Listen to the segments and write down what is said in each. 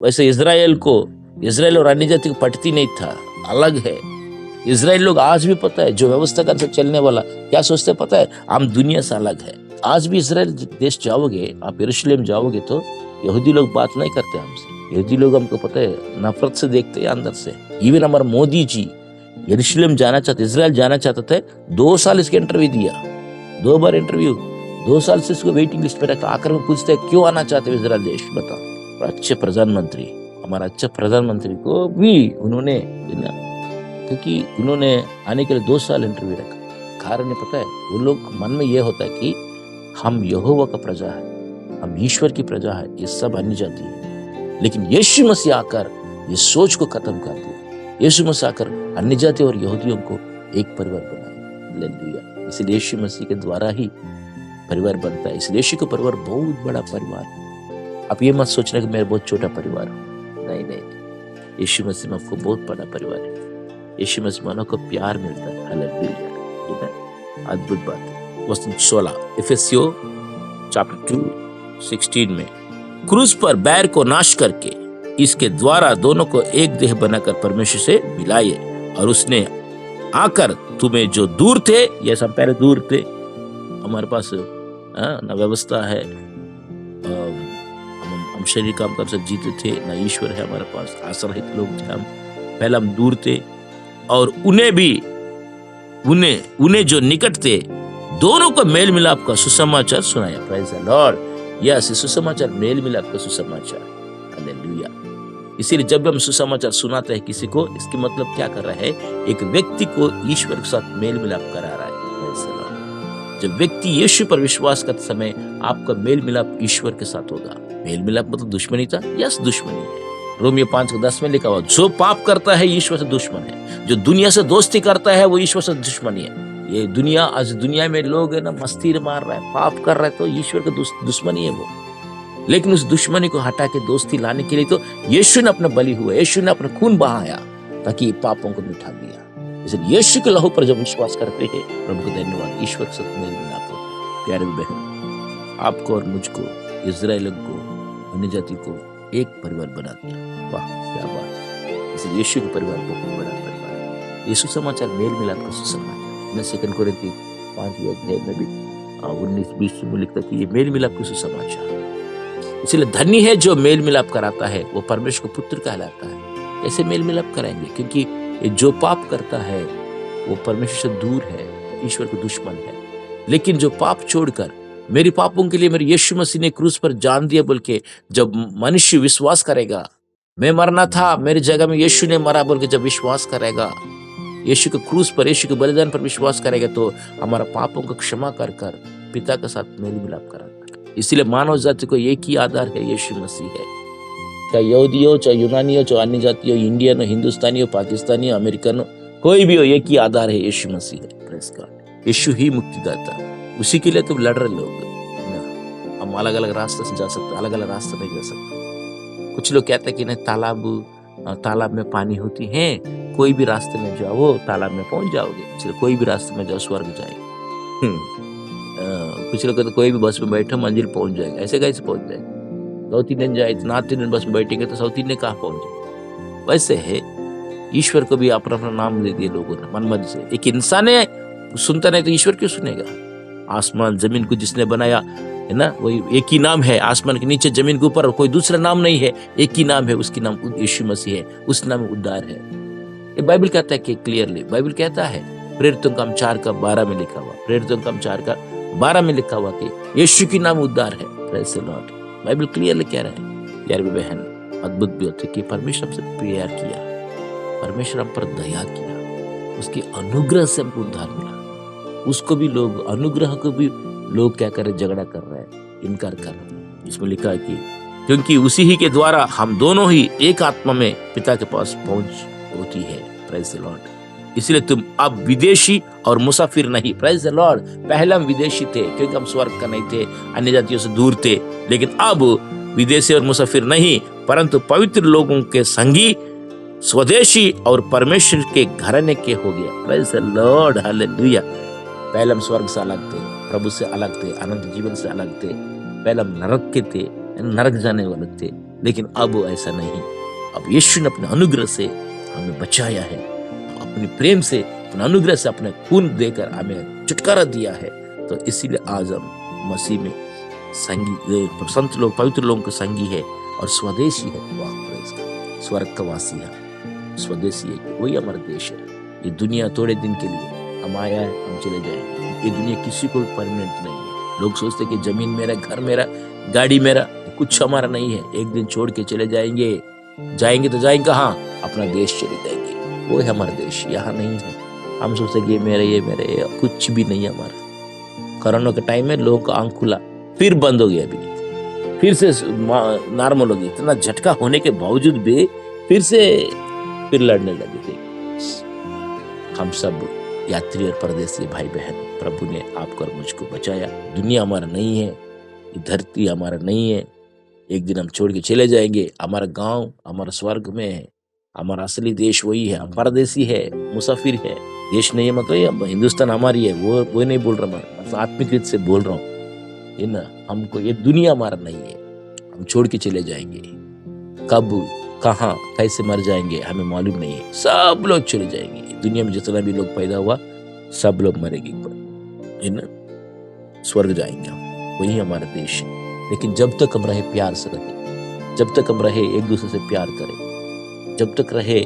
वैसे इज़राइल और अन्य जाति को पटती नहीं था, अलग है। इज़राइल लोग आज भी पता है, जो व्यवस्था का चलने वाला क्या सोचते पता है, हम दुनिया से अलग है। आज भी इज़राइल देश जाओगे, आप यरूशलेम जाओगे तो यहूदी लोग बात नहीं करते हमसे। यहूदी लोग हमको पता है नफरत से देखते हैं अंदर से। इवन हमारे मोदी जी यरूशलेम जाना चाहते, इज़राइल जाना चाहते थे, 2 साल इसके इंटरव्यू दिया, 2 बार इंटरव्यू, 2 साल से इसको वेटिंग लिस्ट पे रखा। आकर में पूछते हैं क्यों आना चाहते हो इज़राइल देश, बताओ। अच्छे प्रधानमंत्री, हमारा अच्छा प्रधानमंत्री को भी उन्होंने, क्योंकि उन्होंने आने के लिए 2 साल इंटरव्यू रखा। कारण पता है, वो लोग मन में ये होता है कि हम यहोवा का प्रजा है, हम ईश्वर की प्रजा है, ये सब अन्य जाति है। लेकिन यीशु मसीह आकर ये सोच को खत्म कर दिया। यीशु मसीह आकर अन्य जाति और यहूदियों को एक परिवार बनाया। हालेलुया। इसलिए यीशु मसीह के द्वारा ही परिवार बनता है। इसलिए यीशु का परिवार बहुत बड़ा परिवार है। आप ये मत सोचना कि मेरा बहुत छोटा परिवार हो, नहीं नहीं, यीशु मसीह में आपको बहुत बड़ा परिवार है। यीशु मसीह मानव को प्यार मिलता है। हालेलुया, अद्भुत बात है। वचन 16 इफिसियों चैप्टर 2:16 में, क्रूस पर बैर को नाश करके इसके द्वारा दोनों को एक देह बनाकर परमेश्वर से मिलाए, और उसने आकर तुम्हें जो दूर थे, ये सब पहले दूर थे, हमारे पास न व्यवस्था है, हम शरीर काम कर सकते जीते थे, न ईश्वर है हमारे पास, आश्रहित लोग थे हम, पहले हम दूर थे। और उन्हें जो निकट थे, दोनों को मेल मिलाप का सुसमाचार सुनाया। Praise the Lord. यस, सुसमाचार मेल मिलाप का सुसमाचार। हालेलुया। इसीलिए जब हम सुसमाचार सुनाते हैं किसी को, इसकी मतलब क्या कर रहा है, एक व्यक्ति को ईश्वर के साथ मेल मिलाप करा रहा है। Praise the Lord. जब व्यक्ति यीशु पर विश्वास करते समय आपका मेल मिलाप ईश्वर के साथ होगा। मेल मिलाप मतलब दुश्मनी था, यस दुश्मनी है। रोमियो 5:10 में लिखा हुआ, जो पाप करता है ईश्वर से दुश्मन है, जो दुनिया से दोस्ती करता है वो ईश्वर से दुश्मनी है। ये दुनिया, आज दुनिया में लोग है ना मस्ती मार रहा है, पाप कर रहा है, तो ईश्वर का दुश्मनी है वो। लेकिन उस दुश्मनी को हटा के दोस्ती लाने के लिए तो यीशु ने अपना बलि हुआ, यीशु ने अपना खून बहाया ताकि पापों को मिटा दिया। इसलिए यीशु के लहू पर जब विश्वास करते हैं, प्रभु को धन्यवाद, ईश्वर के साथ मेल मिलाप होता है। प्यारे बहन, आपको और मुझको, इजराइल को, अन्य जाति को एक परिवार बना दिया। वाह क्या बात है। इसलिए यीशु के परिवार को बहुत बड़ा परिवार है। यीशु समाचार मेल मिलाप का सुसमाचार। मैं 2 कोरिन्थी 5 में भी 19-20 में लिखता कि ये मेल मिलाप का सुसमाचार। इसलिए धन्य है जो मेल मिलाप कराता है, वो परमेश्वर को पुत्र कहलाता है। कैसे मेल मिलाप कराएंगे? क्योंकि जो पाप करता है वो परमेश्वर से दूर है, ईश्वर को दुश्मन है। लेकिन जो पाप छोड़कर मेरे पापों के लिए मेरे यीशु मसीह ने क्रूस पर जान दिया बोल के जब मनुष्य विश्वास करेगा, मैं मरना था मेरी जगह में यीशु ने मरा बोल के जब विश्वास करेगा, यीशु के क्रूस पर, यीशु के बलिदान पर विश्वास करेगा, तो हमारा पापों को क्षमा कर कर पिता के साथ मेल मिलाप कराता है। इसलिए मानव जाति को एक ही आधार है, यीशु मसीह है। चाहे यहूदी हो, चाहे यूनानी हो, चाहे अन्य जाति हो, इंडियन हो, हिंदुस्तानी हो, पाकिस्तानी हो, अमेरिकन हो, कोई भी हो, एक ही आधार है, यीशु मसीह है। Praise God. यीशु ही मुक्तिदाता, उसी के लिए तुम लड़ रहे लोग। हम अलग अलग रास्ते से जा सकते, अलग अलग रास्ते नहीं जा सकते। कुछ लोग कहते हैं कि नहीं, तालाब में पानी होती है, कोई भी रास्ते में जाओ तालाब में पहुंच जाओगे। चलो कोई भी रास्ते में जाओ स्वर्ग जाएगा। कुछ लोग कहते कोई भी बस में बैठो मंजिल पहुंच जाएगा। ऐसे कैसे पहुंच जाएगा? साउथ इंडियन जाए, नॉर्थ इंडियन बस में बैठेंगे तो साउथ इंडियन कहाँ पहुंचे? वैसे है, ईश्वर को भी अपना अपना नाम दे दिए लोगों ने मनमर्जी से। एक इंसान है, सुनता नहीं तो ईश्वर क्यों सुनेगा? आसमान जमीन को जिसने बनाया है ना, वही एक ही नाम है। आसमान के नीचे जमीन के ऊपर कोई दूसरा नाम नहीं है, एक ही नाम है, उसकी नाम यीशु मसीह है, उस नाम में उद्धार है। ये बाइबल कहता है कि क्लियरली, बाइबल कहता है प्रेरितों का 4:12 में लिखा हुआ, प्रेरितों का 4:12 में लिखा हुआ कि यीशु की नाम उद्धार है। Praise the Lord. Bible clearly कह रहा है। यार बहन, अद्भुत भी होती कि परमेश्वर हमसे प्यार किया, परमेश्वर हम पर दया किया, उसकी अनुग्रह से हमको उद्धार मिला। उसको भी लोग, अनुग्रह को भी लोग क्या कर रहे, झगड़ा कर रहे हैं, इनकार कर रहे हैं। इसमें लिखा है कि क्योंकि उसी ही के द्वारा हम दोनों ही एक आत्मा में पिता के पास पहुंच होती है। Praise the Lord. इसलिए तुम अब विदेशी और मुसाफिर नहीं। Praise the Lord. पहले हम विदेशी थे क्योंकि हम स्वर्ग का नहीं थे, अन्य जातियों से दूर थे। लेकिन अब विदेशी और मुसाफिर नहीं, परंतु पवित्र लोगों के संगी, स्वदेशी और परमेश्वर के घराने के हो गया। Praise the Lord. हालेलुया। पहले हम स्वर्ग से अलग थे, प्रभु से अलग थे, अनंत जीवन से अलग थे। पहले हम नरक के थे, नरक जाने वाले थे। लेकिन अब ऐसा नहीं। अब यीशु ने अपने अनुग्रह से हमें बचाया है, अपने प्रेम से, अपने अनुग्रह से, अपने खून देकर हमें छुटकारा दिया है। तो इसीलिए आज हम मसीह में संगी, संत लोग, पवित्र लोगों के संगी है और स्वदेशी है। वाह, प्रेज़ गॉड, स्वर्ग का वासी है, स्वदेशी है, वही हमारा देश है। ये दुनिया थोड़े दिन के लिए, हम आया है, हम चले जाएंगे। ये दुनिया किसी को परमानेंट नहीं है। लोग सोचते कि जमीन मेरा, घर मेरा, गाड़ी मेरा, कुछ हमारा नहीं है। एक दिन छोड़ के चले जाएंगे। जाएंगे तो जाएंगे कहाँ? अपना देश चले जाएंगे। वो है हमारा देश, यहाँ नहीं है। हम सोचते कि ये मेरे, कुछ भी नहीं है हमारा। कोरोना के टाइम में लोगों का आंख खुला, फिर बंद हो गया, अभी फिर से नॉर्मल हो गया। इतना झटका होने के बावजूद भी फिर लड़ने लगे थे। हम सब यात्री और परदेसी भाई बहन, प्रभु ने आपको और मुझको बचाया। दुनिया हमारा नहीं है, ये धरती हमारा नहीं है। एक दिन हम छोड़ के चले जाएंगे। हमारा गांव हमारा स्वर्ग में है, हमारा असली देश वही है। हम परदेसी है, मुसाफिर है। देश नहीं है मतलब हिंदुस्तान हमारी है, वो नहीं बोल रहा मैं, आत्मिक रीत से बोल रहा हूँ, है ना। हमको ये दुनिया हमारा नहीं है, हम छोड़ के चले जाएंगे। कब, कहाँ, कैसे मर जाएंगे हमें मालूम नहीं है। सब लोग चले जाएंगे। दुनिया में जितना भी लोग पैदा हुआ सब लोग मरेंगे, है ना, स्वर्ग जाएंगे हम, वही हमारा देश है। लेकिन जब तक हम रहे प्यार से रहे, जब तक हम रहे एक दूसरे से प्यार करें, जब तक रहे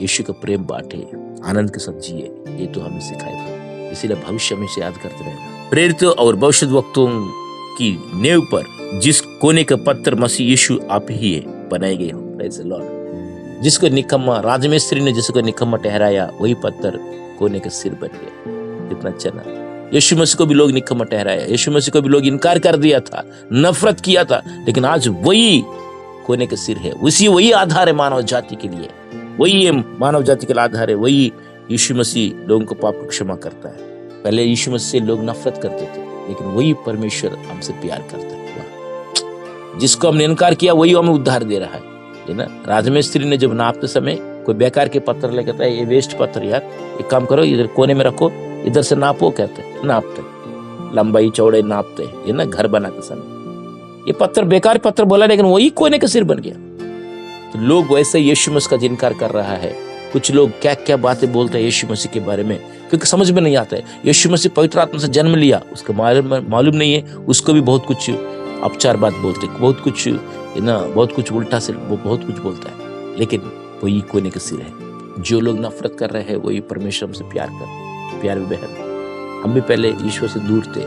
यीशु का प्रेम बांटे, आनंद के साथ जिए, ये तो हमें सिखाएगा। इसीलिए भविष्य में से याद करते रहना। प्रेरित और भविष्यद्वक्ताओं की नींव पर जिस कोने का पत्थर मसीह यीशु आप ही है बनाए गए हो। Praise the Lord. जिसको निकम्मा, राजमिस्त्री ने जिसको निकम्मा ठहराया, वही पत्थर कोने का सिर बन गया। कितना अच्छा ना। यीशु मसीह को भी लोग निकम्मा ठहराया, यीशु मसीह को भी लोग इनकार कर दिया था, नफरत किया था, लेकिन आज वही कोने का सिर है। वही आधार है मानव जाति के लिए, वही है मानव जाति के लिए आधार है। वही यीशु मसीह लोगों को पाप को क्षमा करता है। पहले यीशु मसीह से लोग नफरत करते थे, लेकिन वही परमेश्वर हमसे प्यार करता है। जिसको हमने इनकार किया वही हमें उद्धार दे रहा है ना। राजमिस्त्री ने जब नापते समय कोई बेकार के पत्थर लेकर कहता है ये वेस्ट पत्थर, यार एक काम करो, इधर कोने में रखो, इधर से नापो, कहते हैं नापते, लंबाई चौड़ाई नापते है ना, घर बनाते समय। ये पत्थर बेकार पत्थर बोला, लेकिन वही कोने का सिर बन गया। तो लोग वैसे यीशु मसीह का इनकार कर रहा है। कुछ लोग क्या क्या बातें बोलते हैं यीशु मसीह के बारे में, क्योंकि समझ में नहीं आता है। यीशु मसीह पवित्र आत्मा से जन्म लिया, उसका मालूम नहीं है, उसको भी बहुत कुछ अपचार बात बोलते, बहुत कुछ है ना, बहुत कुछ उल्टा से वो बहुत कुछ बोलता है, लेकिन वही कोने का सिर है। जो लोग नफरत कर रहे हैं वही परमेश्वर हमसे प्यार करते। प्यार बहन, हम भी पहले ईश्वर से दूर थे,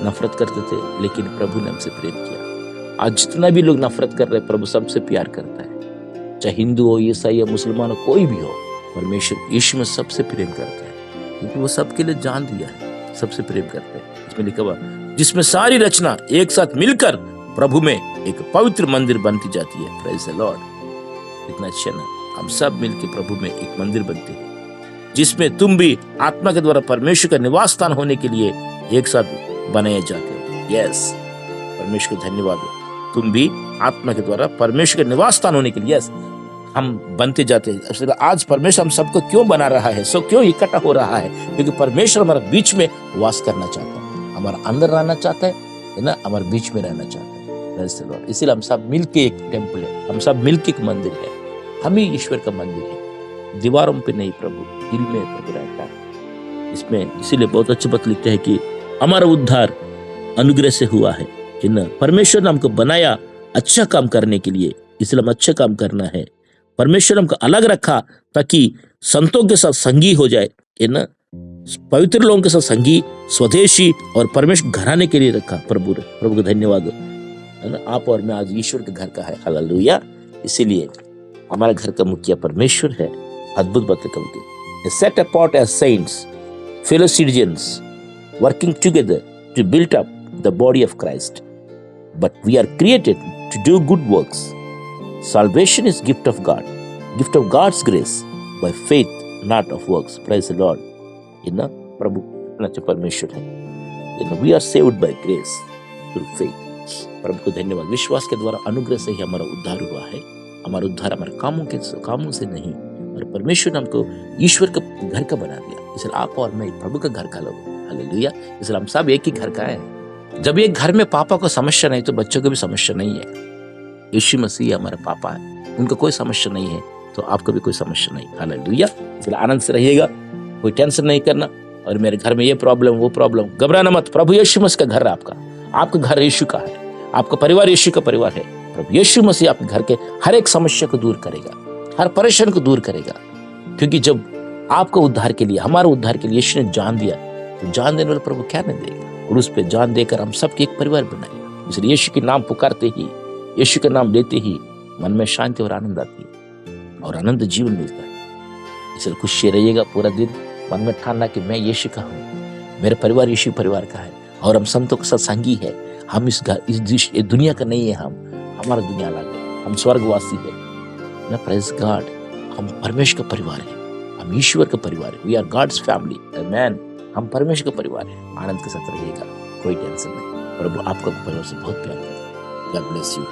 नफरत करते थे, लेकिन प्रभु ने हमसे प्रेम किया। आज जितना भी लोग नफरत कर रहे हैं, प्रभु सबसे प्यार करता है। चाहे हिंदू हो, ईसाई हो, मुसलमान हो, कोई भी हो, परमेश्वर यीशु में सबसे प्रेम करता है, क्योंकि वो सबके लिए जान दिया है, सबसे प्रेम करता है। इसमें लिखा हुआ, जिसमें सारी रचना एक साथ मिलकर प्रभु में एक पवित्र मंदिर बनती जाती है। Praise the Lord. इतना अच्छा ना, हम सब मिलकर प्रभु में एक मंदिर बनते हैं, जिसमें तुम भी आत्मा के द्वारा परमेश्वर का निवास स्थान होने के लिए एक साथ बनाए जाते हो। यस, परमेश्वर को धन्यवाद हो। तुम भी आत्मा के द्वारा परमेश्वर का निवास स्थान होने के लिए यस हम बनते जाते हैं। आज परमेश्वर हम सबको क्यों बना रहा है, सब क्यों इकट्ठा हो रहा है? क्योंकि परमेश्वर हमारे बीच में वास करना चाहता है, हमारा अंदर रहना चाहता है ना, हमारे बीच में रहना चाहता है। इसीलिए हम सब मिलके एक टेम्पल है, हम सब मिलके एक मंदिर है। हम ही ईश्वर का मंदिर है, दीवारों पे नहीं, प्रभु दिल में प्रभु रहता है। इसमें इसीलिए बहुत अच्छी बात लिखते हैं कि हमारा उद्धार अनुग्रह से हुआ है ना। परमेश्वर ने हमको बनाया अच्छा काम करने के लिए, इसलिए हम अच्छा काम करना है। परमेश्वर हमको अलग रखा ताकि संतों के साथ संगी हो जाए, है ना, पवित्र लोगों के साथ संगी, स्वदेशी और परमेश्वर घराने के लिए रखा। प्रभु को धन्यवाद है ना। आप और मैं आज ईश्वर के घर का है, हालेलुया। इसीलिए हमारा घर का मुखिया परमेश्वर है। अद्भुत बातें करके set apart as saints, fellow citizens, working together to build up the body of Christ, but we are created to do good works. Salvation is gift of God, gift of God's grace by faith, not of works. Praise the Lord. इतना प्रभु इतना अच्छा परमेश्वर है। We are saved by grace through faith. प्रभु को धन्यवाद। विश्वास के द्वारा अनुग्रह से ही हमारा उद्धार हुआ है। हमारा उद्धार हमारे कामों से नहीं, और परमेश्वर ने हमको ईश्वर का घर का बना दिया। इसलिए आप और मैं प्रभु का घर का लोग, हालेलुया। इसलिए हम सब एक ही घर का है। जब एक घर में पापा को समस्या नहीं तो बच्चों को भी समस्या नहीं है। यीशु मसीह हमारे पापा है, उनका कोई समस्या नहीं है तो आपको भी कोई समस्या नहीं। हालेलुया। इसलिए आनंद से रहिएगा, कोई टेंशन नहीं करना। और मेरे घर में ये प्रॉब्लम वो प्रॉब्लम, घबराना मत। प्रभु यीशु मसीह का घर है आपका घर यीशु का है, आपका परिवार यीशु का परिवार है। प्रभु यीशु मसीह आपके घर के हर एक समस्या को दूर करेगा, हर परेशानी को दूर करेगा। क्योंकि जब आपका उद्धार के लिए, हमारे उद्धार के लिए यीशु ने जान दिया, तो जान देने वाले प्रभु क्या नहीं देगा। और उस पर जान देकर हम सबके एक परिवार बनाएगा। इसलिए यीशु के नाम पुकारते ही, यीशु के नाम लेते ही मन में शांति और आनंद आती है और आनंद जीवन मिलता है। इसलिए खुशी रहिएगा पूरा दिन, मन में ठानना कि मैं यीशु का हूँ, मेरे परिवार यीशु परिवार का है और हम संतों के साथ संगी है। हम इस दुनिया का नहीं है, हमारा दुनिया अलग है, हम स्वर्गवासी है ना। प्रेज गॉड, हम परमेश्वर का परिवार है, हम ईश्वर का परिवार है। वी आर गॉड्स फैमिली, आमेन। हम परमेश्वर का परिवार है। आनंद के साथ रहिएगा, कोई टेंशन नहीं। प्रभु आपका परिवार से बहुत प्यार करता है। God bless you.